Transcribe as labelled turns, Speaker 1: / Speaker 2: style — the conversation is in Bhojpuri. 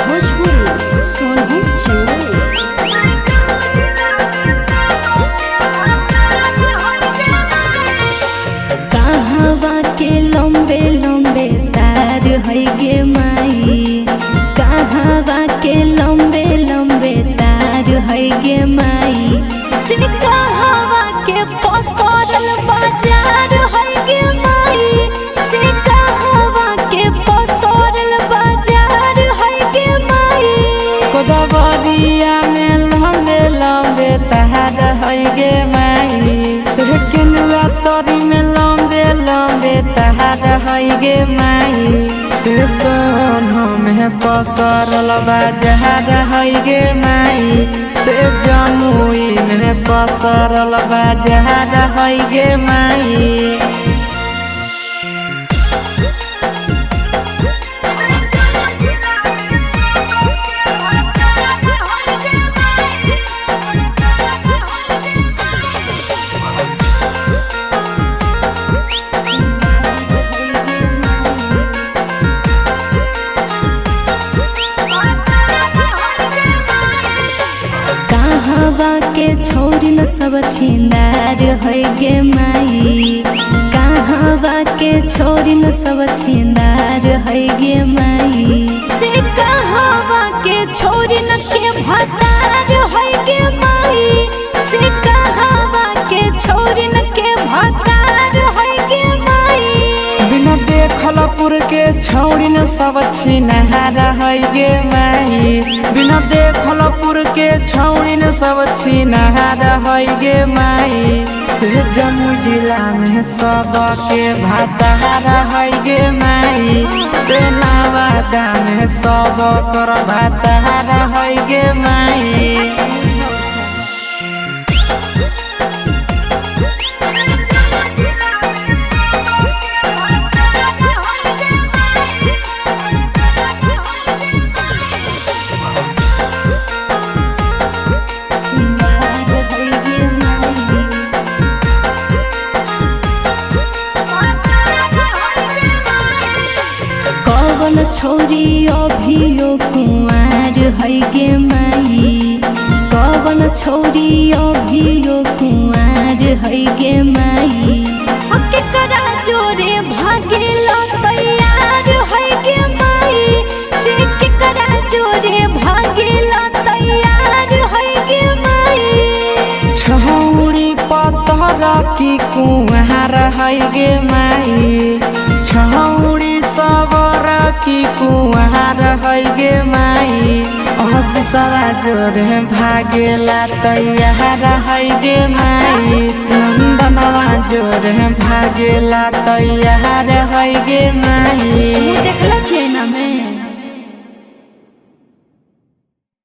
Speaker 1: भोजपुरी सोनू कहवा के लंबे लंबे तार है गे माई, कहवा के लंबे लंबे तार है गे माई, से कहवा के पसरल बाजार है गे माई, से कहवा के पसरल बाजार है गे माई।
Speaker 2: कोदबरिया में लंबे लंबे तार है गे माई, से केनुआ तोरी में लंबे लंबे तार है गे माई, से सोनो में पसरल बाजार है गे माई, से जमुई में पसरल बाजार है गे माई।
Speaker 1: कहवा के छोरी न सब छिंदार है गे माई, कहवा के छोरी न सब छिंदार है गे माई, से कहवा के छोरी न के भतार है गे माई, से कहवा के छोरी न के भतार है गे माई।
Speaker 2: बिना देखलपुर के छौड़ी न सब छिनहार है गे माई, बिना देखलपुर के छौड़ी न सब छिनहार है गे माई, से जमुई जिला में सब के भतार है गे माई, से नवादा में सब कर भतार है गे माई।
Speaker 1: कवन छोरी अभियो कुंवार है गे माई, कवन छोरी अभियो कुंवार है गे माई, केकरा जोरे भागेल तैयार है गे माई, से केकरा जोरे भागेल तैयार है गे माई।
Speaker 2: छौड़ी पतर की कुंवार है गे माई, छौड़ी सबर की कुंवार है गे माई, सवा जोर भागेला तैयार है गे माई, नंदनवा जोर भागेला तैयार है गे माई।
Speaker 1: देखला छे ना में।